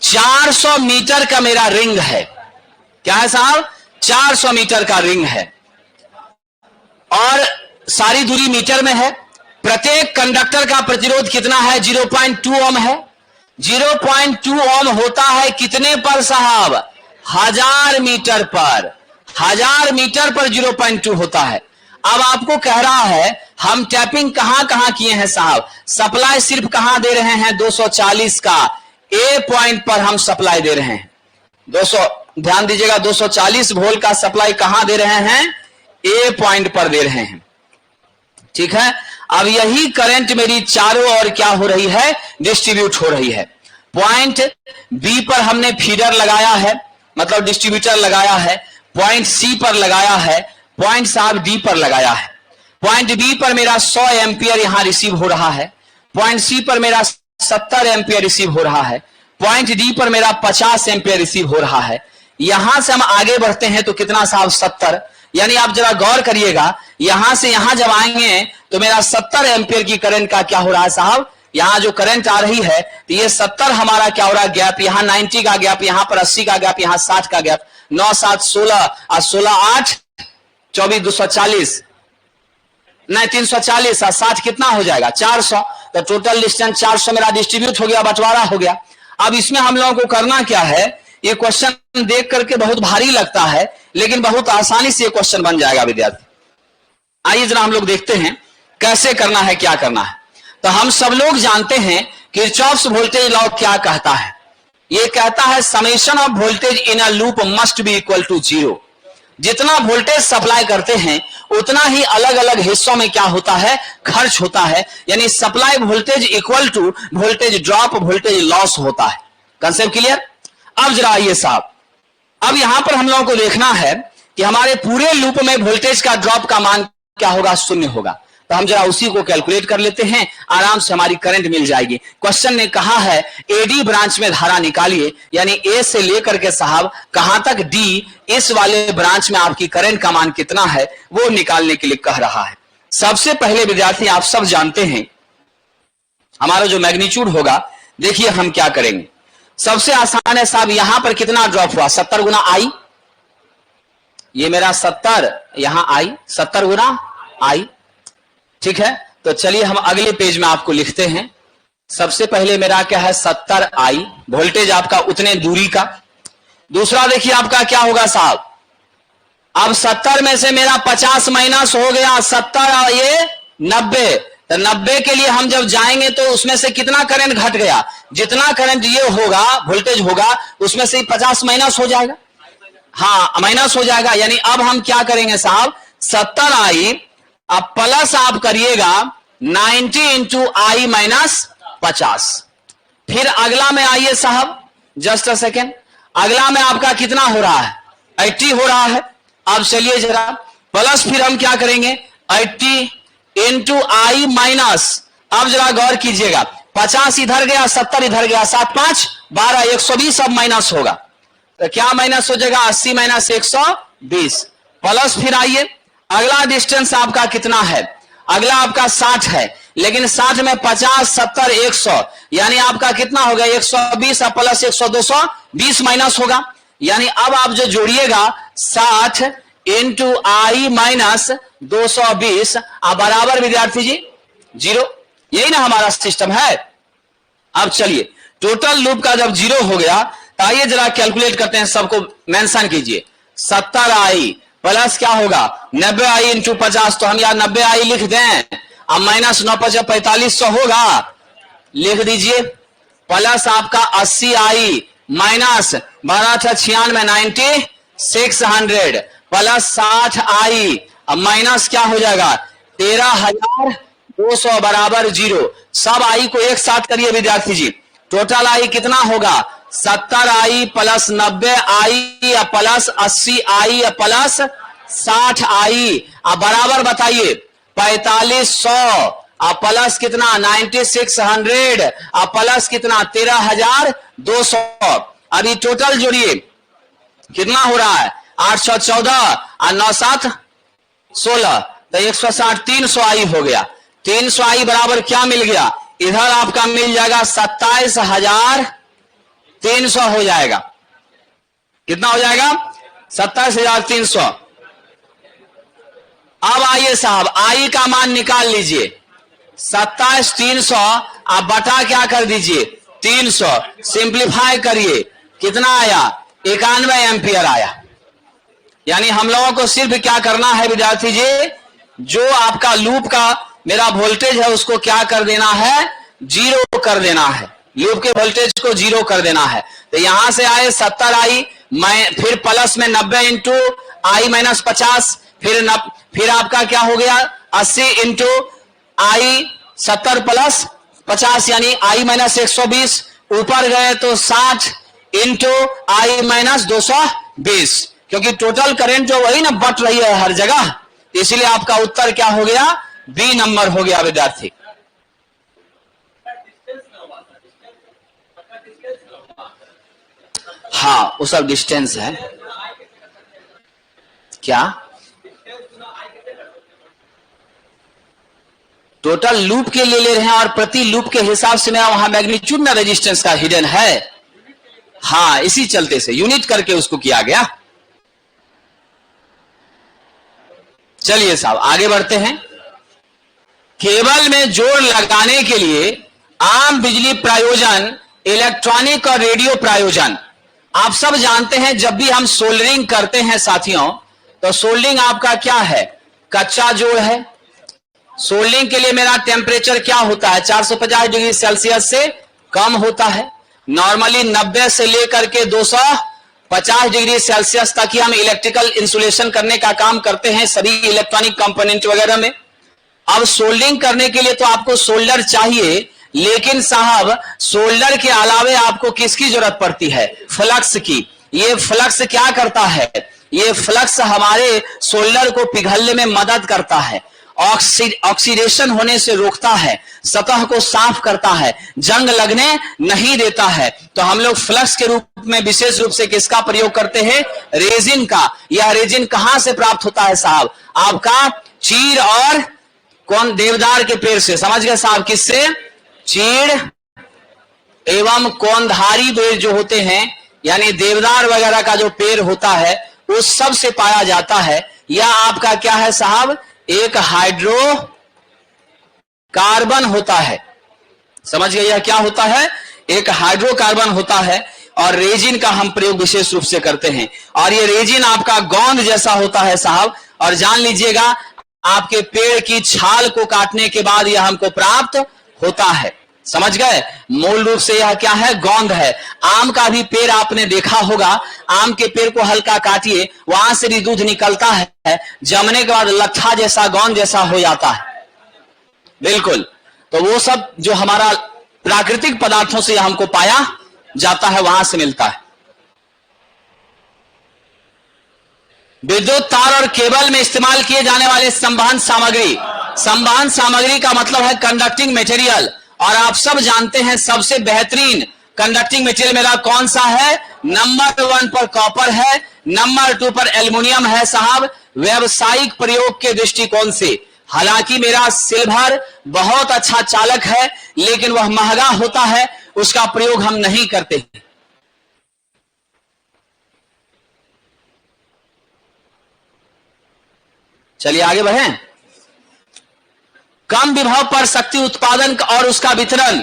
400 metre का मेरा ring है। क्या है साहब? 400 मीटर का रिंग है और सारी दूरी मीटर में है। प्रत्येक कंडक्टर का प्रतिरोध कितना है? 0.2 ओम है। 0.2 ओम होता है कितने पर साहब? 1000 मीटर पर। 1000 मीटर पर 0.2 होता है। अब आपको कह रहा है हम टैपिंग कहां किए हैं साहब? सप्लाई सिर्फ कहां दे रहे हैं? 240 का ए पॉइंट पर हम सप्लाई दे रहे हैं। 200, ध्यान दीजिएगा, 240 वोल्ट का सप्लाई कहां दे रहे हैं? ए पॉइंट पर दे रहे हैं। ठीक है। अब यही करंट मेरी चारों ओर क्या हो रही है? डिस्ट्रीब्यूट हो रही है। पॉइंट बी पर हमने फीडर लगाया है, मतलब डिस्ट्रीब्यूटर लगाया है। पॉइंट सी पर लगाया है। पॉइंट साहब डी पर लगाया है। पॉइंट बी पर मेरा 100 एम्पियर यहां रिसीव हो रहा है। पॉइंट सी पर मेरा 70 एम्पियर रिसीव हो रहा है। पॉइंट डी पर मेरा 50 एम्पियर रिसीव हो रहा है। यहां से हम आगे बढ़ते हैं तो कितना साहब? 70। यानी आप जरा गौर करिएगा, यहां से यहां जब आएंगे तो मेरा 70 एम्पियर की करंट का क्या हो रहा है साहब? यहां जो करंट आ रही है तो ये 70 हमारा क्या हो रहा है? गैप। यहां 90 का गैप, यहां पर 80 का गैप, यहां 60 का गैप। 9 7 16 और 16 8 24 240 नहीं 340 और 60 कितना हो जाएगा? 400। तो टोटल डिस्टेंस 400 मेरा डिस्ट्रीब्यूट हो गया, बंटवारा हो गया। अब इसमें हम लोगों को करना क्या है? ये क्वेश्चन देख करके बहुत भारी लगता है, लेकिन बहुत आसानी से ये क्वेश्चन बन जाएगा विद्यार्थी। आइए जरा हम लोग देखते हैं कैसे करना है, क्या करना है। तो हम सब लोग जानते हैं किरचॉफ्स वोल्टेज लॉ क्या कहता है। ये कहता है summation of voltage in a loop must be equal to 0। जितना वोल्टेज सप्लाई करते हैं उतना ही अलग अलग हिस्सों में क्या होता है? खर्च होता है। यानी supply voltage equal to voltage drop, voltage loss होता है। Concept clear? अब जरा आइए साहब, अब यहां पर हम लोगों को देखना है कि हमारे पूरे लूप में वोल्टेज का ड्रॉप का मान क्या होगा? 0 होगा। तो हम जरा उसी को कैलकुलेट कर लेते हैं, आराम से हमारी करंट मिल जाएगी। क्वेश्चन ने कहा है एडी ब्रांच में धारा निकालिए, यानी ए से लेकर के साहब कहां तक डी, इस वाले ब्रांच में आपकी करंट का मान कितना है वो निकालने के लिए कह रहा है। सबसे पहले विद्यार्थी आप सब जानते हैं हमारा जो मैग्नीट्यूड होगा, देखिए हम क्या करेंगे। सबसे आसान है साहब, यहां पर कितना ड्रॉप हुआ? 70 गुना आई। ये मेरा 70, यहां आई 70 गुना आई। ठीक है, तो चलिए हम अगले पेज में आपको लिखते हैं। सबसे पहले मेरा क्या है? 70 आई, वोल्टेज आपका उतने दूरी का। दूसरा देखिए आपका क्या होगा साहब? अब 70 में से मेरा 50 माइनस हो गया, 70 और ये 90। तो 90 के लिए हम जब जाएंगे तो उसमें से कितना करंट घट गया? जितना करंट ये होगा, वोल्टेज होगा, उसमें से 50 माइनस हो जाएगा। हाँ, माइनस हो जाएगा। यानी अब हम क्या करेंगे साहब? 70 आई, अब प्लस आप करिएगा 90 इंटू आई माइनस 50। फिर अगला में आइए साहब, जस्ट अ सेकेंड। अगला में आपका कितना हो रहा है? 80 हो रहा है। अब चलिए जरा प्लस, फिर हम क्या करेंगे? 80 इंटू आई माइनस, अब जरा गौर कीजिएगा, 50 इधर गया, 70 इधर गया, 7 5 12, 120 अब माइनस होगा। तो क्या माइनस हो जाएगा? 80 माइनस 120 प्लस। फिर आइए अगला डिस्टेंस आपका कितना है? अगला आपका 60 है, लेकिन 60 में 50 70 100, यानी आपका कितना हो गया? 120 प्लस 100 220 माइनस होगा। यानी अब आप जो जोड़िएगा 60 इंटू आई माइनस 220 बराबर विद्यार्थी जी 0। यही ना हमारा सिस्टम है। अब चलिए टोटल लूप का जब 0 हो गया तो आइए जरा कैलकुलेट करते हैं, सबको मेंशन कीजिए। 70 आई प्लस क्या होगा? 90 आई इंटू 50, तो हम यार 90 आई लिख दें। अब माइनस 9 5 4500 होगा, लिख दीजिए। प्लस आपका 80 आई माइनस 12 96 9600 प्लस 60 आई, अब माइनस क्या हो जाएगा? 13200 बराबर 0। सब आई को एक साथ करिए विद्यार्थी जी। टोटल आई कितना होगा? 70 आई प्लस 90 आई प्लस 80 आई प्लस 60 आई, अब बराबर बताइए 4500 प्लस कितना? 9600 प्लस कितना? 13200। अभी टोटल जोड़िए कितना हो रहा है? 814 और 9 7 16, तो 160 300 आई हो गया। 300 आई बराबर क्या मिल गया? इधर आपका मिल जाएगा 27000 300 हो जाएगा। कितना हो जाएगा? 27,300। अब आइए साहब, आई का मान निकाल लीजिए। 27,300 आप बटा क्या कर दीजिए 300, सिंप्लीफाई करिए, कितना आया? 91 एम्पियर आया। यानी हम लोगों को सिर्फ क्या करना है विद्यार्थी जी, जो आपका लूप का मेरा वोल्टेज है उसको क्या कर देना है? जीरो कर देना है। लूप के वोल्टेज को जीरो कर देना है। तो यहां से आए 70 आई, फिर प्लस में 90 इंटू आई माइनस 50, फिर आपका क्या हो गया 80 इंटू आई 70 प्लस 50 यानी आई माइनस 120, ऊपर गए तो 60 इंटू आई माइनस 220, क्योंकि टोटल करंट जो वही ना बट रही है हर जगह, इसलिए आपका उत्तर क्या हो गया? बी नंबर हो गया विद्यार्थी। हाँ वो सब डिस्टेंस है। क्या टोटल लूप के लिए ले रहे हैं और प्रति लूप के हिसाब से मेरा वहां मैग्नीट्यूड में रेजिस्टेंस का हिडन है। हाँ इसी चलते से यूनिट करके उसको किया गया। चलिए साहब आगे बढ़ते हैं। केबल में जोड़ लगाने के लिए आम बिजली प्रयोजन, इलेक्ट्रॉनिक और रेडियो प्रयोजन। आप सब जानते हैं जब भी हम सोल्डरिंग करते हैं साथियों, तो सोल्डरिंग आपका क्या है? कच्चा जोड़ है। सोल्डरिंग के लिए मेरा टेम्परेचर क्या होता है? 450 डिग्री सेल्सियस से कम होता है। नॉर्मली 90 से लेकर के 250 डिग्री सेल्सियस तक ही हम इलेक्ट्रिकल इंसुलेशन करने का काम करते हैं सभी इलेक्ट्रॉनिक कंपोनेंट वगैरह में। अब सोल्डरिंग करने के लिए तो आपको सोल्डर चाहिए, लेकिन साहब सोल्डर के अलावे आपको किसकी जरूरत पड़ती है? फ्लक्स की। ये फ्लक्स क्या करता है? ये फ्लक्स हमारे सोल्डर को पिघलने में मदद करता है, ऑक्सीडेशन होने से रोकता है, सतह को साफ करता है, जंग लगने नहीं देता है। तो हम लोग फ्लक्स के रूप में विशेष रूप से किसका प्रयोग करते हैं? रेजिन का। यह रेजिन कहां से प्राप्त होता है साहब? आपका चीड़ और कौन? देवदार के पेड़ से। समझ गए साहब? किससे? चीड़ एवं कौनधारी पेड़ जो होते हैं, यानी देवदार वगैरह का जो पेड़ होता है उस सब से पाया जाता है। यह आपका क्या है साहब? एक हाइड्रोकार्बन होता है। समझ गए? यह क्या होता है? एक हाइड्रोकार्बन होता है। और रेजिन का हम प्रयोग विशेष रूप से करते हैं। और ये रेजिन आपका गोंद जैसा होता है साहब। और जान लीजिएगा आपके पेड़ की छाल को काटने के बाद यह हमको प्राप्त होता है। समझ गए? मूल रूप से यह क्या है? गोंद है। आम का भी पेड़ आपने देखा होगा, आम के पेड़ को हल्का काटिए, वहां से भी दूध निकलता है, जमने के बाद लट्ठा जैसा गोंद जैसा हो जाता है। बिल्कुल। तो वो सब जो हमारा प्राकृतिक पदार्थों से हमको पाया जाता है वहां से मिलता है। विद्युत तार और केबल में इस्तेमाल किए जाने वाले संवहन सामग्री। संवहन सामग्री का मतलब है कंडक्टिंग मटेरियल। और आप सब जानते हैं सबसे बेहतरीन कंडक्टिंग मटेरियल मेरा कौन सा है? नंबर 1 पर कॉपर है, नंबर 2 पर एल्युमिनियम है साहब, व्यावसायिक प्रयोग के दृष्टिकोण से। हालांकि मेरा सिल्वर बहुत अच्छा चालक है, लेकिन वह महंगा होता है, उसका प्रयोग हम नहीं करते। चलिए आगे बढ़ें। कम विभव पर शक्ति उत्पादन और उसका वितरण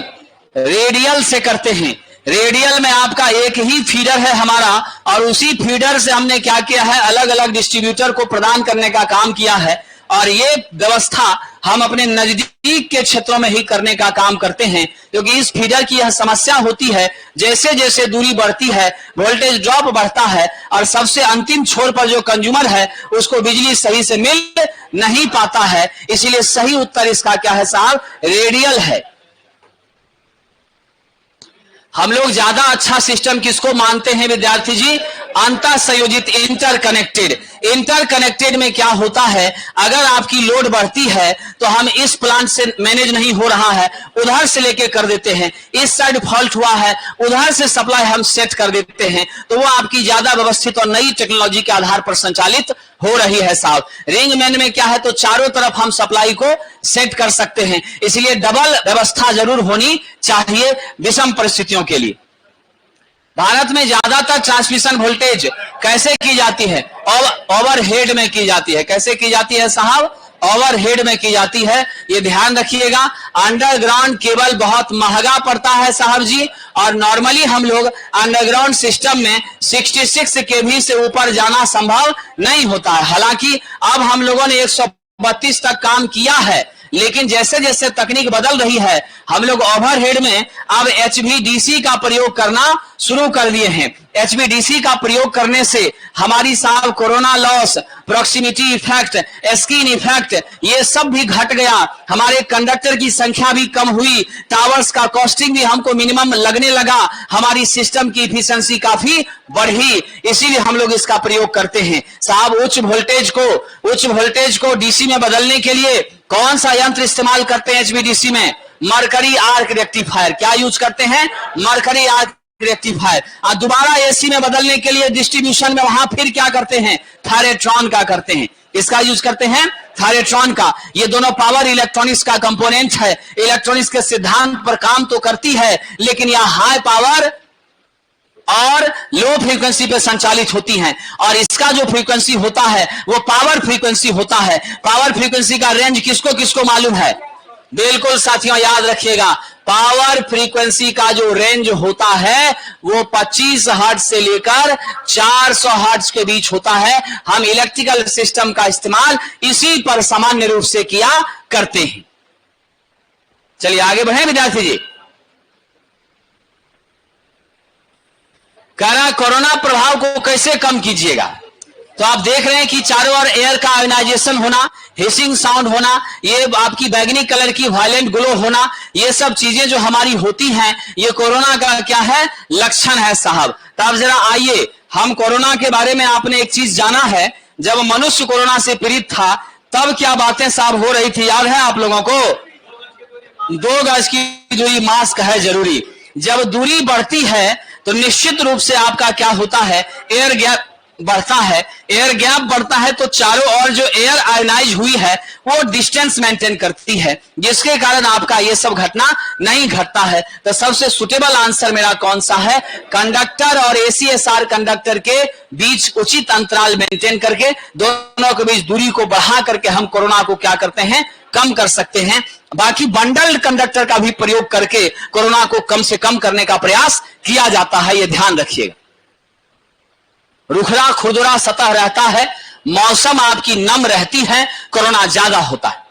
रेडियल से करते हैं। रेडियल में आपका एक ही फीडर है हमारा, और उसी फीडर से हमने क्या किया है? अलग अलग डिस्ट्रीब्यूटर को प्रदान करने का काम किया है। और ये व्यवस्था हम अपने नजदीक के क्षेत्रों में ही करने का काम करते हैं, क्योंकि इस फीडर की यह समस्या होती है, जैसे जैसे दूरी बढ़ती है वोल्टेज ड्रॉप बढ़ता है, और सबसे अंतिम छोर पर जो कंज्यूमर है उसको बिजली सही से मिल नहीं पाता है। इसलिए सही उत्तर इसका क्या है साहब? रेडियल है। हम लोग ज्यादा अच्छा सिस्टम किसको मानते हैं विद्यार्थी जी? अंतर संयोजित, इंटरकनेक्टेड। इंटरकनेक्टेड में क्या होता है? अगर आपकी लोड बढ़ती है तो हम इस प्लांट से मैनेज नहीं हो रहा है, उधर से लेके कर देते हैं। इस साइड फॉल्ट हुआ है, उधर से सप्लाई हम सेट कर देते हैं, तो वो आपकी ज्यादा व्यवस्थित और नई टेक्नोलॉजी के आधार पर संचालित हो रही है साहब। रिंग मैन में क्या है? तो चारों तरफ हम सप्लाई को सेट कर सकते हैं, इसलिए डबल व्यवस्था जरूर होनी चाहिए विषम परिस्थितियों के लिए। भारत में ज्यादातर ट्रांसमिशन वोल्टेज कैसे की जाती है? ओवरहेड में की जाती है। कैसे की जाती है साहब? ओवरहेड में की जाती है। ये ध्यान रखिएगा। अंडरग्राउंड केबल बहुत महंगा पड़ता है साहब जी, और नॉर्मली हम लोग अंडरग्राउंड सिस्टम में 66 केवी से ऊपर जाना संभव नहीं होता है। हालांकि अब हम लोगों ने 132 तक काम किया है, लेकिन जैसे जैसे तकनीक बदल रही है हम लोग ओवरहेड में अब HVDC का प्रयोग करना शुरू कर दिए हैं। HVDC का प्रयोग करने से हमारी साहब corona loss, proximity effect, skin effect ये सब भी घट गया। हमारे कंडक्टर की संख्या भी कम हुई, टावर्स का कॉस्टिंग भी हमको मिनिमम लगने लगा, हमारी सिस्टम की इफिशिएंसी काफी बढ़ी। इसीलिए हम लोग इसका प्रयोग करते हैं साहब। उच्च वोल्टेज को DC में बदलने के लिए कौन सा यंत्र इस्तेमाल करते हैं HVDC में? Mercury arc rectifier. क्या यूज करते हैं? Mercury arc rectifier. और दोबारा AC में बदलने के लिए डिस्ट्रीब्यूशन में वहां फिर क्या करते हैं? थायरेट्रॉन का करते हैं। इसका यूज करते हैं थायरेट्रॉन का। ये दोनों पावर इलेक्ट्रॉनिक्स का कंपोनेंट है। इलेक्ट्रॉनिक्स के सिद्धांत पर काम तो करती है, लेकिन यह हाई पावर और लो फ्रीक्वेंसी पे संचालित होती हैं। और इसका जो फ्रीक्वेंसी होता है वो पावर फ्रीक्वेंसी होता है। पावर फ्रीक्वेंसी का रेंज किसको किसको मालूम है? बिल्कुल साथियों याद रखिएगा, पावर फ्रीक्वेंसी का जो रेंज होता है वो 25 हर्ट्ज से लेकर 400 हर्ट्ज के बीच होता है। हम इलेक्ट्रिकल सिस्टम का इस्तेमाल इसी पर सामान्य रूप से किया करते हैं। चलिए आगे बढ़े विद्यार्थी जी। कह रहा कोरोना प्रभाव को कैसे कम कीजिएगा? तो आप देख रहे हैं कि चारों ओर एयर का आयोनाइजेशन होना, हिसिंग साउंड होना, ये आपकी बैगनी कलर की वायलेंट ग्लो होना, ये सब चीजें जो हमारी होती हैं ये कोरोना का क्या है? लक्षण है साहब। तो अब जरा आइए, हम कोरोना के बारे में आपने एक चीज जाना है, जब मनुष्य कोरोना से पीड़ित था तब क्या बातें साहब हो रही थी, याद है आप लोगों को? 2 गज की दूरी, मास्क है जरूरी। जब दूरी बढ़ती है तो निश्चित रूप से आपका क्या होता है? एयर गैप बढ़ता है। एयर गैप बढ़ता है तो चारों ओर जो एयर आयोनाइज हुई है वो डिस्टेंस मेंटेन करती है, जिसके कारण आपका ये सब घटना नहीं घटता है। तो सबसे सुटेबल आंसर मेरा कौन सा है? कंडक्टर और ACSR कंडक्टर के बीच उचित अंतराल मेंटेन करके, दोनों के बीच दूरी को बढ़ा करके हम कोरोना को क्या करते हैं? कम कर सकते हैं। बाकी बंडल्ड कंडक्टर का भी प्रयोग करके कोरोना को कम से कम करने का प्रयास किया जाता है, यह ध्यान रखिएगा। रुखरा खुरदुरा सतह रहता है, मौसम आपकी नम रहती है, कोरोना ज्यादा होता है।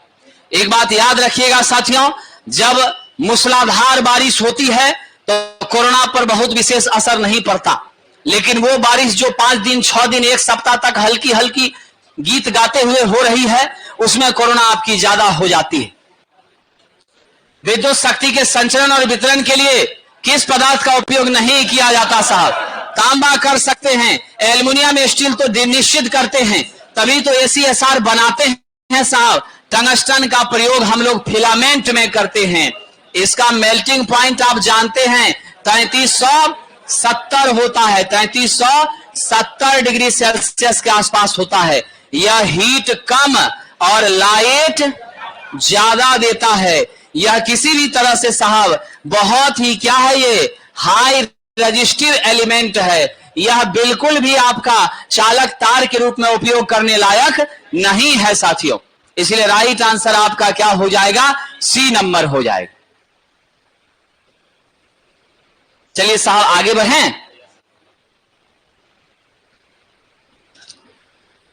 एक बात याद रखिएगा साथियों, जब मूसलाधार बारिश होती है तो कोरोना पर बहुत विशेष असर नहीं पड़ता, लेकिन वो बारिश जो 5 दिन 6 दिन 1 सप्ताह तक हल्की हल्की गीत गाते हुए हो रही है, उसमें कोरोना आपकी ज्यादा हो जाती है। विद्युत शक्ति के संचरण और वितरण के लिए किस पदार्थ का उपयोग नहीं किया जाता साहब? तांबा कर सकते हैं, एल्युमिनियम स्टील तो निश्चित करते हैं, तभी तो ACSR बनाते हैं साहब। टंगस्टन का प्रयोग हम लोग फिलामेंट में करते हैं। इसका मेल्टिंग पॉइंट आप जानते हैं 3370 होता है, 3370 डिग्री सेल्सियस के आसपास होता है। यह हीट कम और लाइट ज्यादा देता है। यह किसी भी तरह से साहब बहुत ही क्या है, ये हाई रजिस्टिव एलिमेंट है। यह बिल्कुल भी आपका चालक तार के रूप में उपयोग करने लायक नहीं है साथियों। इसलिए राइट आंसर आपका क्या हो जाएगा? C नंबर हो जाएगा। चलिए साहब आगे बढ़ें।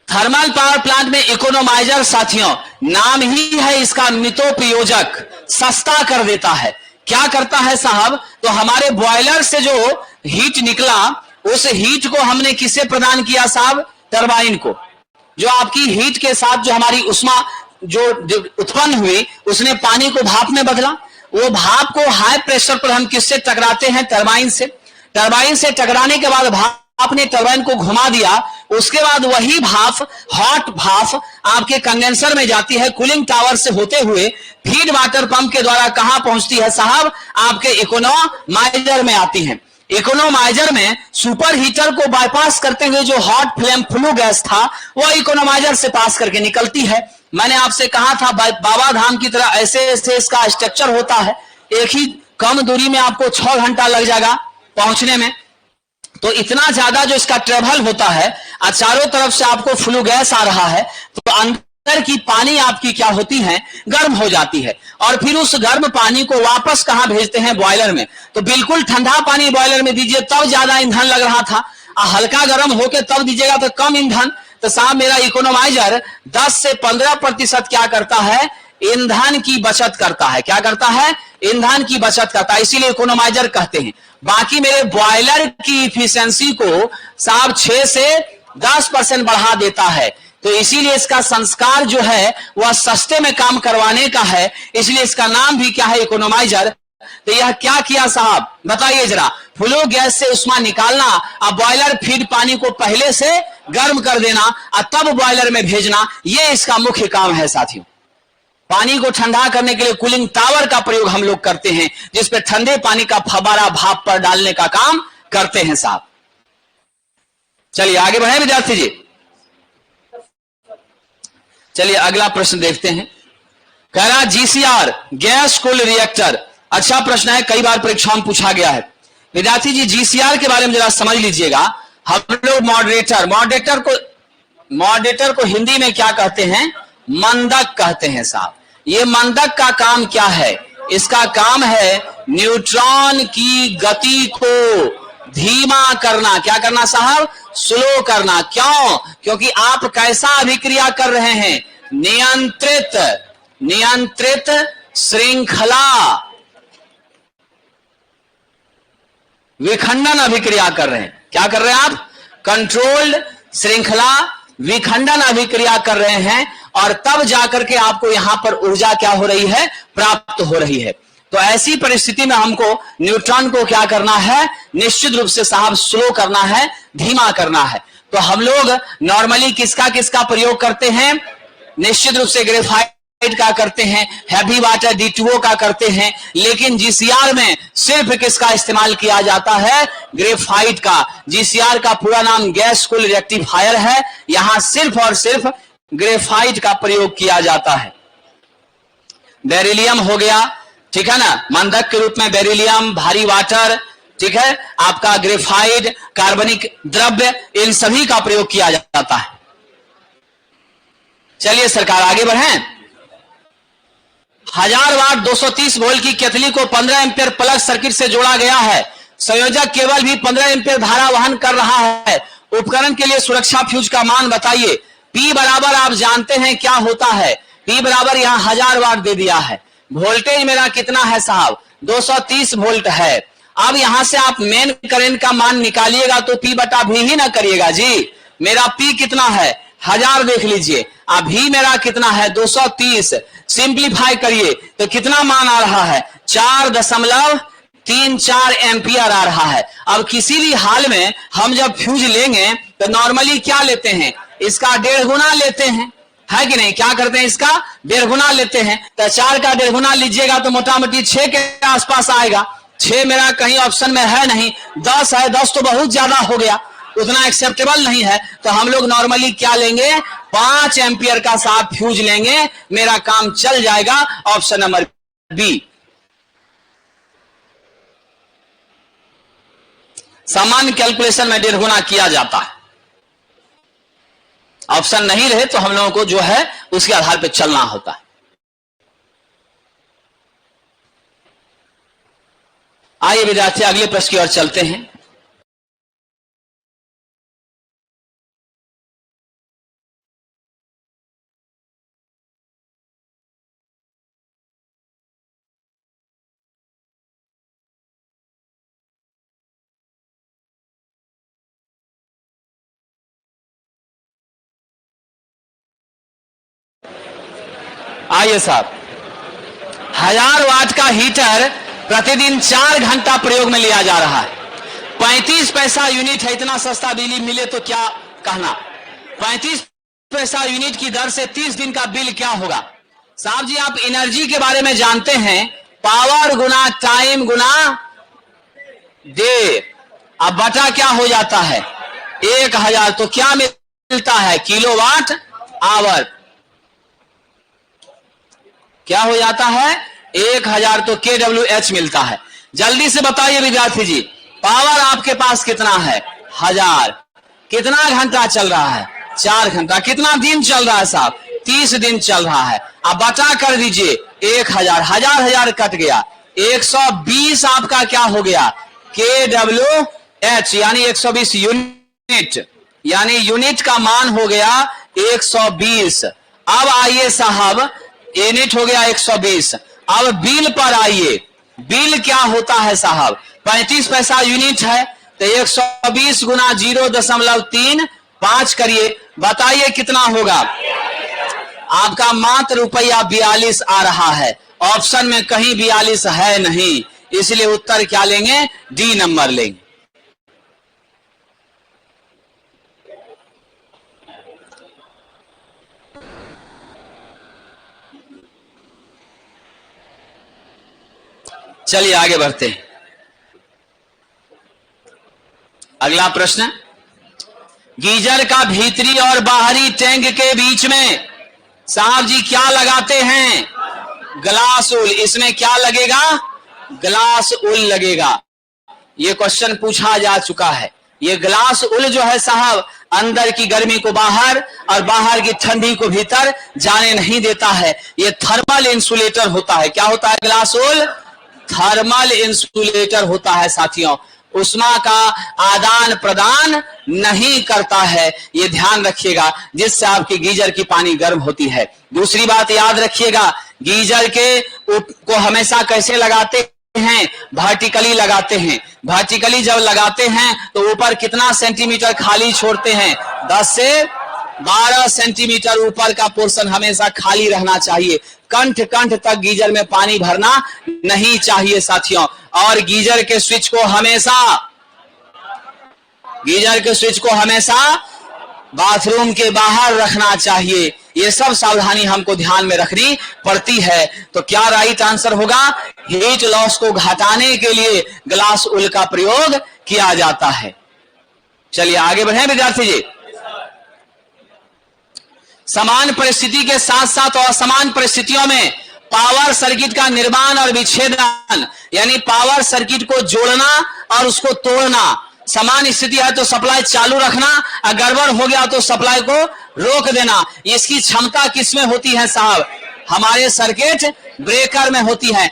थर्मल पावर प्लांट में इकोनोमाइजर साथियों, नाम ही है इसका मितोपयोजक, सस्ता कर देता है। क्या करता है साहब? तो हमारे बॉयलर से जो हीट निकला, उस हीट को हमने किसे प्रदान किया साहब? टरबाइन को। जो आपकी हीट के साथ जो हमारी उष्मा जो उत्पन्न हुई, उसने पानी को भाप में बदला। वो भाप को हाई प्रेशर पर हम किससे टकराते हैं? टरबाइन से। टरबाइन से टकराने के बाद भाप ने टरबाइन को घुमा दिया। उसके बाद वही भाप, हॉट भाप आपके कंडेंसर में जाती है, कूलिंग टावर से होते हुए फीड वाटर पंप के द्वारा कहां पहुंचती है साहब? आपके इकोनोमाइजर में आती है। इकोनोमाइजर में सुपर हीटर को बाईपास करते हुए जो हॉट फ्लेम फ्लू गैस था वो इकोनोमाइजर से पास करके निकलती है। मैंने आपसे कहा था बाबा धाम की तरह ऐसे ऐसे इसका स्ट्रक्चर होता है। एक ही कम दूरी में आपको 6 घंटा लग जाएगा पहुंचने में। तो इतना ज्यादा जो इसका ट्रेवल होता है और चारों तरफ से आपको फ्लू गैस आ रहा है, तो अंदर की पानी आपकी क्या होती है, गर्म हो जाती है। और फिर उस गर्म पानी को वापस कहां भेजते हैं, बॉयलर में। तो बिल्कुल ठंडा पानी बॉयलर में दीजिए तब ज्यादा ईंधन लग रहा था, हल्का गर्म होके तब दीजिएगा तो कम ईंधन। तो साहब मेरा इकोनोमाइजर 10 से 15% क्या करता है, ईंधन की बचत करता है। क्या करता है, ईंधन की बचत करता है, इसीलिए इकोनोमाइजर कहते हैं। बाकी मेरे बॉयलर की इफिशियंसी को साहब 6 से 10% बढ़ा देता है। तो इसीलिए इसका संस्कार जो है वह सस्ते में काम करवाने का है, इसलिए इसका नाम भी क्या है, इकोनोमाइजर। तो यह क्या किया साहब, बताइए जरा, फ्लो गैस से उष्मा निकालना और बॉयलर फीड पानी को पहले से गर्म कर देना और तब बॉयलर में भेजना, यह इसका मुख्य काम है साथियों। पानी को ठंडा करने के लिए कूलिंग टावर का प्रयोग हम लोग करते हैं, जिसपे ठंडे पानी का फव्वारा भाप पर डालने का काम करते हैं साहब। चलिए आगे बढ़े विद्यार्थी जी। चलिए अगला प्रश्न देखते हैं। कह रहा जीसीआर गैस कूल्ड रिएक्टर, अच्छा प्रश्न है, कई बार परीक्षाओं में पूछा गया है। विद्यार्थी जी जीसीआर के बारे में जरा समझ लीजिएगा। हम लोग मॉडरेटर को हिंदी में क्या कहते हैं, मंदक कहते हैं साहब। ये मंदक का काम क्या है, इसका काम है न्यूट्रॉन की गति को धीमा करना। क्या करना साहब, स्लो करना। क्यों, क्योंकि आप कैसा अभिक्रिया कर रहे हैं, नियंत्रित श्रृंखला विखंडन अभिक्रिया कर रहे हैं। क्या कर रहे हैं आप, कंट्रोल्ड श्रृंखला विखंडन अभिक्रिया कर रहे हैं, और तब जाकर के आपको यहां पर ऊर्जा क्या हो रही है, प्राप्त हो रही है। तो ऐसी परिस्थिति में हमको न्यूट्रॉन को क्या करना है, निश्चित रूप से साहब स्लो करना है, धीमा करना है। तो हम लोग नॉर्मली किसका प्रयोग करते हैं, निश्चित रूप से ग्रेफाइट का करते हैं, हैवी वाटर D2O का करते हैं, लेकिन जीसीआर में सिर्फ किसका इस्तेमाल किया जाता है, ग्रेफाइट का। जीसीआर का पूरा नाम गैस कूल्ड रेक्टिफायर है, यहां सिर्फ और सिर्फ ग्रेफाइट का प्रयोग किया जाता है। बेरिलियम हो गया, ठीक है ना, मंदक के रूप में बेरिलियम, भारी वाटर, ठीक है, आपका ग्रेफाइट, कार्बनिक द्रव्य, इन सभी का प्रयोग किया जाता है। चलिए सरकार आगे बढ़ें। 1000 वाट 230 वोल्ट की केतली को 15 एम्पियर प्लग सर्किट से जोड़ा गया है। संयोजक केबल भी 15 एम्पियर धारा वहन कर रहा है। उपकरण के लिए सुरक्षा फ्यूज का मान बताइए। P बराबर आप जानते हैं क्या होता है, P बराबर यहां 1000 वाट दे दिया है। वोल्टेज मेरा कितना है साहब, 230 वोल्ट है। अब यहां से आप मेन करंट का मान निकालिएगा तो P बटा V ही ना करिएगा जी। मेरा P कितना है, 1000 देख लीजिए, अब V मेरा कितना है, 230। सिंप्लीफाई करिए तो कितना मान आ रहा है, 4.34 एम्पियर आ रहा है। अब किसी भी हाल में हम जब फ्यूज लेंगे तो नॉर्मली क्या लेते हैं, इसका 1.5 गुना लेते हैं, है कि नहीं। क्या करते हैं, इसका 1.5 गुना लेते हैं। तो 4 का 1.5 गुना लीजिएगा तो मोटा मोटी 6 के आसपास आएगा। 6 मेरा कहीं ऑप्शन में है नहीं, 10 है, 10 तो बहुत ज्यादा हो गया, उतना एक्सेप्टेबल नहीं है। तो हम लोग नॉर्मली क्या लेंगे, 5 एम्पियर का साथ फ्यूज लेंगे, मेरा काम चल जाएगा। Option number B. सामान्य कैलकुलेशन में 1.5 गुना किया जाता है। ऑप्शन नहीं रहे तो हम लोगों को जो है उसके आधार पर चलना होता है। आइए विद्यार्थी अगले प्रश्न की ओर चलते हैं। आइए साहब, 1000 वाट का हीटर प्रतिदिन 4 घंटा प्रयोग में लिया जा रहा है। 35 पैसा यूनिट है, इतना सस्ता बिजली मिले तो क्या कहना। 35 पैसा यूनिट की दर से 30 दिन का बिल क्या होगा। साहब जी आप एनर्जी के बारे में जानते हैं, पावर गुना टाइम गुना देर, अब बटा क्या हो जाता है 1000, तो क्या मिलता है, किलोवाट आवर। क्या हो जाता है 1000, तो kWh मिलता है। जल्दी से बताइए विद्यार्थी जी, पावर आपके पास कितना है 1000। कितना घंटा चल रहा है 4 घंटा। कितना दिन चल रहा है साहब 30 दिन चल रहा है। आप बटा कर दीजिए 1000, हजार कट गया 120 आपका क्या हो गया kWh, यानी 120 यूनिट, यानी यूनिट का मान हो गया 120। अब आइए साहब यूनिट हो गया 120। अब बिल पर आइए, बिल क्या होता है साहब 35 पैसा यूनिट है, तो 120 गुना 0.35 करिए, बताइए कितना होगा। आपका मात्र रुपया 42 आ रहा है। ऑप्शन में कहीं 42 है नहीं, इसलिए उत्तर क्या लेंगे डी नंबर लेंगे। चलिए आगे बढ़ते हैं। अगला प्रश्न, गीजर का भीतरी और बाहरी टैंक के बीच में साहब जी क्या लगाते हैं ग्लास उल। इसमें क्या लगेगा ग्लास उल लगेगा। यह क्वेश्चन पूछा जा चुका है। यह ग्लास उल जो है साहब अंदर की गर्मी को बाहर और बाहर की ठंडी को भीतर जाने नहीं देता है। यह थर्मल इंसुलेटर होता है। क्या होता है ग्लास उल थर्मल इंसुलेटर होता है साथियों। उष्मा का आदान प्रदान नहीं करता है, यह ध्यान रखिएगा, जिससे आपकी गीजर की पानी गर्म होती है। दूसरी बात याद रखिएगा, गीजर के को हमेशा कैसे लगाते हैं वर्टिकली लगाते हैं। वर्टिकली जब लगाते हैं तो ऊपर कितना सेंटीमीटर खाली छोड़ते हैं 10 से 12 सेंटीमीटर ऊपर का पोर्शन हमेशा खाली रहना चाहिए। कंठ तक गीजर में पानी भरना नहीं चाहिए साथियों। और गीजर के स्विच को हमेशा बाथरूम के बाहर रखना चाहिए। ये सब सावधानी हमको ध्यान में रखनी पड़ती है। तो क्या राइट आंसर होगा, हीट लॉस को घटाने के लिए ग्लास उल का प्रयोग किया जाता है। चलिए आगे बढ़े विद्यार्थी जी। समान परिस्थिति के साथ साथ असमान परिस्थितियों में पावर सर्किट का निर्माण और विच्छेदन, यानी पावर सर्किट को जोड़ना और उसको तोड़ना। समान स्थिति है तो सप्लाई चालू रखना, और गड़बड़ हो गया तो सप्लाई को रोक देना। इसकी क्षमता किसमें होती है साहब, हमारे सर्किट ब्रेकर में होती है।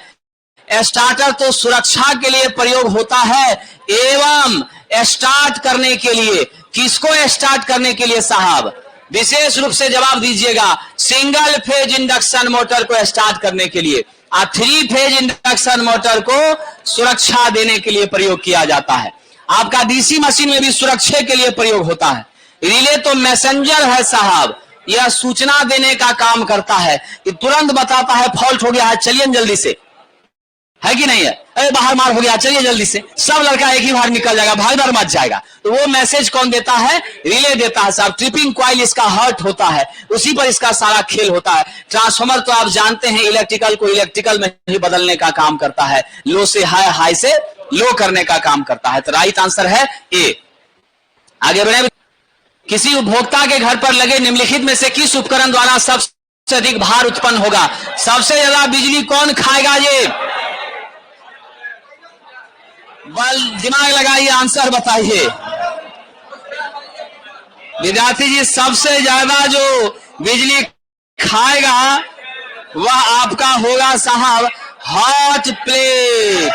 स्टार्टर तो सुरक्षा के लिए प्रयोग होता है, एवं स्टार्ट करने के लिए, किसको स्टार्ट करने के लिए साहब, विशेष रूप से जवाब दीजिएगा, सिंगल फेज इंडक्शन मोटर को स्टार्ट करने के लिए। और 3 फेज इंडक्शन मोटर को सुरक्षा देने के लिए प्रयोग किया जाता है। आपका डीसी मशीन में भी सुरक्षा के लिए प्रयोग होता है। रिले तो मैसेंजर है साहब, यह सूचना देने का काम करता है कि तुरंत बताता है फॉल्ट हो गया है, चलिए जल्दी से, है कि नहीं है, अरे बाहर मार हो गया चलिए जल्दी से, सब लड़का एक ही बार निकल जाएगा, भागदौड़ मच जाएगा। तो वो मैसेज कौन देता है, रिले देता है साहब। ट्रिपिंग कॉइल इसका हर्ट होता है, उसी पर इसका सारा खेल होता है। ट्रांसफार्मर तो आप जानते हैं इलेक्ट्रिकल को इलेक्ट्रिकल में ही बदलने का काम करता है, लो से हाई, हाई से लो करने का काम करता है। तो राइट आंसर है ए। आगे बढ़े। किसी उपभोक्ता के घर पर लगे निम्नलिखित में से किस उपकरण द्वारा सबसे अधिक भार उत्पन्न होगा। सबसे ज्यादा बिजली कौन खाएगा, ये बल दिमाग लगाइए, आंसर बताइए विद्यार्थी जी। सबसे ज्यादा जो बिजली खाएगा वह आपका होगा साहब हॉट प्लेट।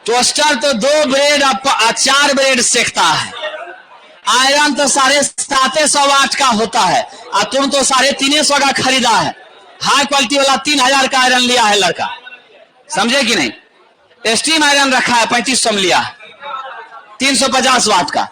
टोस्टर तो 2 ब्रेड 4 ब्रेड सेकता है। आयरन तो 750 वाट का होता है, और तुम तो 350 का खरीदा है। हाई क्वालिटी वाला 3000 का आयरन लिया है लड़का, समझे कि नहीं। स्टीम आयरन रखा है 3500 में लिया है, 350 वाट का,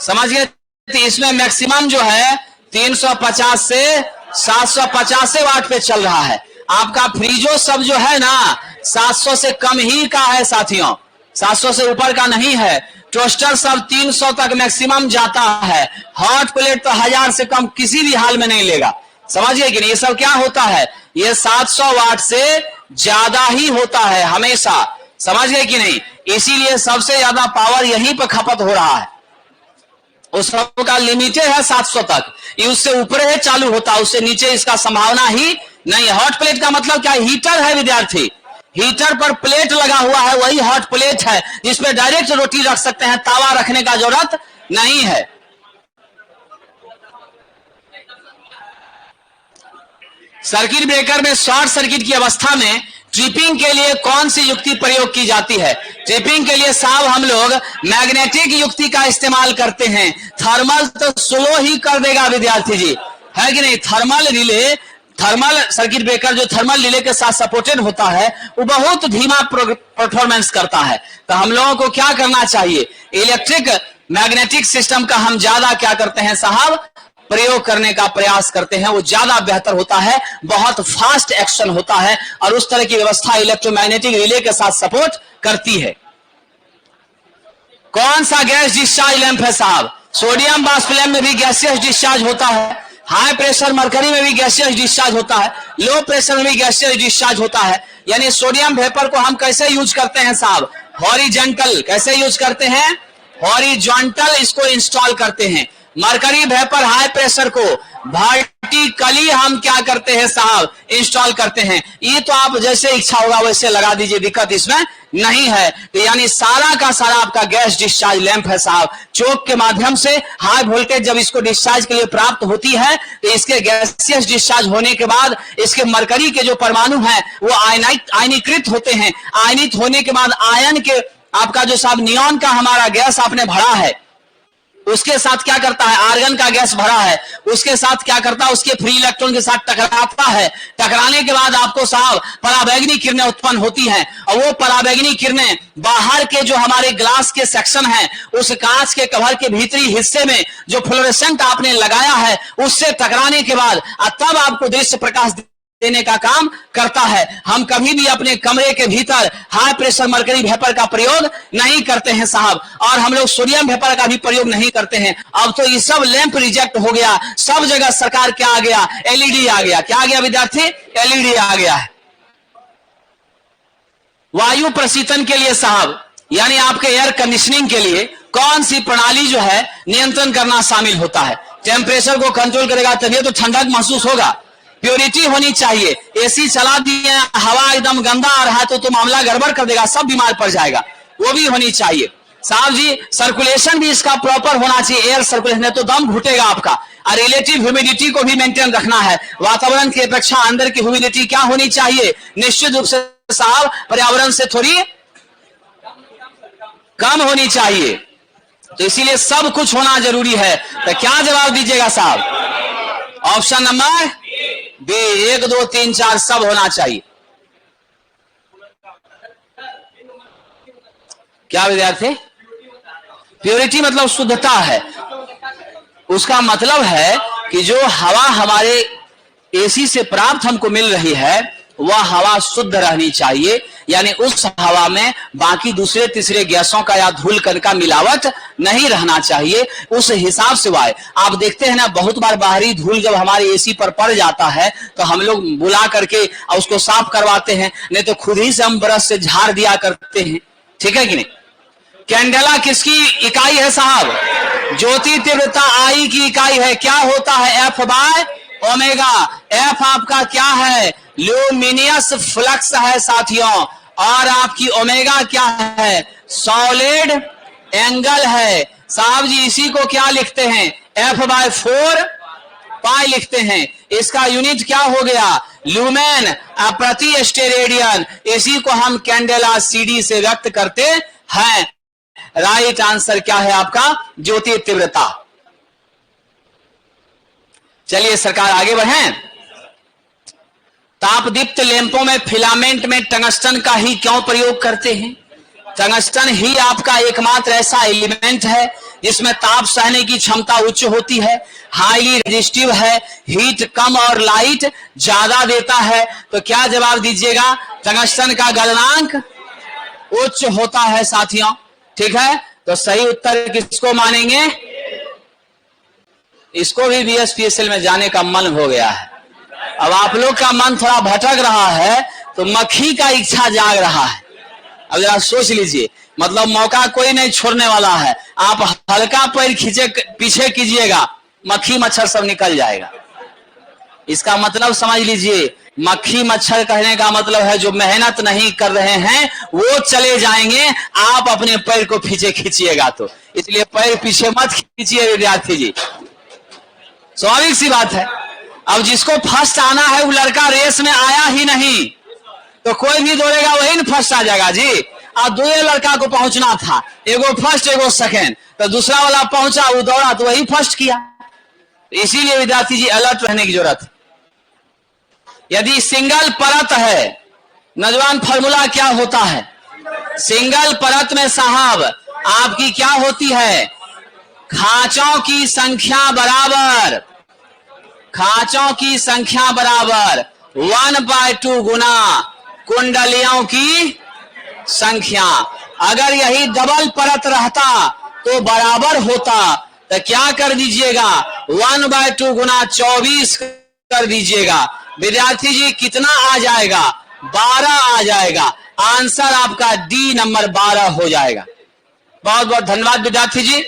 समझ गए। तो इसमें मैक्सिमम जो है 350 से 750 वाट पे चल रहा है। आपका फ्रीजो सब जो है ना 700 से कम ही का है साथियों, 700 से ऊपर का नहीं है। टोस्टर सब 300 तक मैक्सिमम जाता है। हॉट प्लेट तो 1000 से कम किसी भी हाल में नहीं लेगा, समझिए कि नहीं। ये सब क्या होता है, ये 700 वाट से ज्यादा ही होता है हमेशा, समझ गए कि नहीं। इसीलिए सबसे ज्यादा पावर यहीं पर खपत हो रहा है। उस का लिमिटेड है 700 तक, ये उससे ऊपर है चालू होता है, उससे नीचे इसका संभावना ही नहीं है। हॉट प्लेट का मतलब क्या, हीटर है विद्यार्थी। हीटर पर प्लेट लगा हुआ है, वही हॉट प्लेट है जिसमें डायरेक्ट रोटी रख सकते हैं, तावा रखने का जरूरत नहीं है। सर्किट ब्रेकर में शॉर्ट सर्किट की अवस्था में ट्रिपिंग के लिए कौन सी युक्ति प्रयोग की जाती है? ट्रिपिंग के लिए साहब हम लोग मैग्नेटिक युक्ति का इस्तेमाल करते हैं। थर्मल तो स्लो ही कर देगा विद्यार्थी जी, है कि नहीं? थर्मल सर्किट ब्रेकर जो थर्मल रिले के साथ सपोर्टेड होता है वो बहुत धीमा परफॉर्मेंस करता है। तो हम लोगों को क्या करना चाहिए? इलेक्ट्रिक मैग्नेटिक सिस्टम का हम ज्यादा क्या करते हैं साहब? प्रयोग करने का प्रयास करते हैं, वो ज्यादा बेहतर होता है, बहुत फास्ट एक्शन होता है और उस तरह की व्यवस्था इलेक्ट्रोमैग्नेटिक रिले के साथ सपोर्ट करती है। कौन सा गैस डिस्चार्ज लैंप है साहब? सोडियम वाष्प लैंप में भी गैसियस डिस्चार्ज होता है, हाई प्रेशर मरकरी में भी गैसियस डिस्चार्ज होता है, लो प्रेशर में भी गैसियस डिस्चार्ज होता है। यानी सोडियम वेपर को हम कैसे यूज करते हैं साहब? हॉरिजॉन्टल। कैसे यूज करते हैं? हॉरिजॉन्टल इसको इंस्टॉल करते हैं। मरकरी वेपर हाई प्रेशर को वर्टिकली हम क्या करते हैं साहब? इंस्टॉल करते हैं। ये तो आप जैसे इच्छा होगा वैसे लगा दीजिए, दिक्कत इसमें नहीं है। तो यानी सारा का सारा आपका गैस डिस्चार्ज लैंप है साहब। चोक के माध्यम से हाई वोल्टेज जब इसको डिस्चार्ज के लिए प्राप्त होती है तो इसके गैसियस डिस्चार्ज होने के बाद इसके मरकरी के जो परमाणु हैं वो आयनीकृत होते हैं। आयनित होने के बाद आयन के आपका जो साहब नियॉन का हमारा गैस आपने भरा है उसके साथ क्या करता है? आर्गन का गैस भरा है, उसके साथ क्या करता है? उसके फ्री इलेक्ट्रॉन के साथ टकराता है। टकराने के बाद आपको साहब पराबैंगनी किरणें उत्पन्न होती हैं और वो पराबैंगनी किरणें बाहर के जो हमारे ग्लास के सेक्शन हैं उस कांच के कवर के भीतरी हिस्से में जो फ्लोरेसेंट आपने लगाया है उससे टकराने के बाद तब आपको दृश्य प्रकाश देने का काम करता है। हम कभी भी अपने कमरे के भीतर हाई प्रेशर मरकरी वेपर का प्रयोग नहीं करते हैं साहब, और हम लोग सोडियम वेपर का भी प्रयोग नहीं करते हैं। अब तो ये सब लैंप रिजेक्ट हो गया, सब जगह सरकार क्या आ गया? एलईडी आ गया। क्या आ गया विद्यार्थी? एलईडी आ गया है। वायु प्रशीतन के लिए साहब यानी आपके एयर कंडीशनिंग के लिए कौन सी प्रणाली जो है नियंत्रण करना शामिल होता है? टेम्परेचर को कंट्रोल करेगा तभी तो ठंडक महसूस होगा। प्योरिटी होनी चाहिए। एसी चला दिए, हवा एकदम गंदा आ रहा है तो मामला गड़बड़ कर देगा, सब बीमार पड़ जाएगा, वो भी होनी चाहिए साहब जी। सर्कुलेशन भी इसका प्रॉपर होना चाहिए, एयर सर्कुलेशन, तो दम घुटेगा आपका। और रिलेटिव ह्यूमिडिटी को भी मेंटेन रखना है। वातावरण की अपेक्षा अंदर की ह्यूमिडिटी क्या होनी चाहिए? निश्चित रूप से साहब पर्यावरण से थोड़ी कम होनी चाहिए। तो इसीलिए सब कुछ होना जरूरी है। तो क्या जवाब दीजिएगा साहब? ऑप्शन नंबर बी, 1 2 3 4 सब होना चाहिए। क्या विद्यार्थी? प्योरिटी मतलब शुद्धता है। उसका मतलब है कि जो हवा हमारे एसी से प्राप्त हमको मिल रही है वह हवा शुद्ध रहनी चाहिए, यानी उस हवा में बाकी दूसरे तीसरे गैसों का या धूल कण का मिलावट नहीं रहना चाहिए। उस हिसाब से वाय आप देखते हैं ना, बहुत बार बाहरी धूल जब हमारे एसी पर पड़ जाता है तो हम लोग बुला करके उसको साफ करवाते हैं, नहीं तो खुद ही से हम ब्रश से झाड़ दिया करते हैं, ठीक है कि नहीं? कैंडेला किसकी इकाई है साहब? ज्योति तीव्रता आई की इकाई है। क्या होता है? F by omega. एफ आपका क्या है? ल्यूमिनियस फ्लक्स है साथियों, और आपकी ओमेगा क्या है? सॉलिड एंगल है साहब जी। इसी को क्या लिखते हैं? एफ बाय 4 पाई लिखते हैं। इसका यूनिट क्या हो गया? ल्यूमेन प्रति स्टेरेडियन। इसी को हम कैंडेला सीडी से व्यक्त करते हैं। राइट आंसर क्या है आपका? ज्योति तीव्रता। चलिए सरकार आगे बढ़ें। तापदीप्त लैंपों में फिलामेंट में टंगस्टन का ही क्यों प्रयोग करते हैं? टंगस्टन ही आपका एकमात्र ऐसा एलिमेंट है जिसमें ताप सहने की क्षमता उच्च होती है, हाईली रेजिस्टिव है, हीट कम और लाइट ज्यादा देता है। तो क्या जवाब दीजिएगा? टंगस्टन का गलनांक उच्च होता है साथियों, ठीक है। तो सही उत्तर किसको मानेंगे? इसको भी बीएसपीएसएल में जाने का मन हो गया है। अब आप लोग का मन थोड़ा भटक रहा है तो मक्खी का इच्छा जाग रहा है। अब जरा सोच लीजिए, मतलब मौका कोई नहीं छोड़ने वाला है। आप हल्का पैर खींचे पीछे कीजिएगा, मक्खी मच्छर सब निकल जाएगा। इसका मतलब समझ लीजिए, मक्खी मच्छर कहने का मतलब है जो मेहनत नहीं कर रहे हैं वो चले जाएंगे, आप अपने पैर को पीछे खींचिएगा तो। इसलिए पैर पीछे मत खींचिए विद्यार्थी जी, स्वाभाविक सी बात है। अब जिसको फर्स्ट आना है वो लड़का रेस में आया ही नहीं, तो कोई भी दौड़ेगा वही न फर्स्ट आ जाएगा जी। और दो लड़का को पहुंचना था, एगो फर्स्ट एगो सेकेंड, तो दूसरा वाला पहुंचा, वो दौड़ा तो वही फर्स्ट किया। इसीलिए विद्यार्थी जी अलर्ट रहने की जरूरत है। यदि सिंगल परत है, नौजवान फॉर्मूला क्या होता है, सिंगल परत में साहब आपकी क्या होती है, खांचों की संख्या बराबर, खांचों की संख्या बराबर 1/2 गुना कुंडलियों की संख्या। अगर यही डबल परत रहता तो बराबर होता, तो क्या कर दीजिएगा 1/2 गुना 24 कर दीजिएगा। विद्यार्थी जी कितना आ जाएगा, 12 आ जाएगा। आंसर आपका डी नंबर 12 हो जाएगा। बहुत बहुत धन्यवाद विद्यार्थी जी।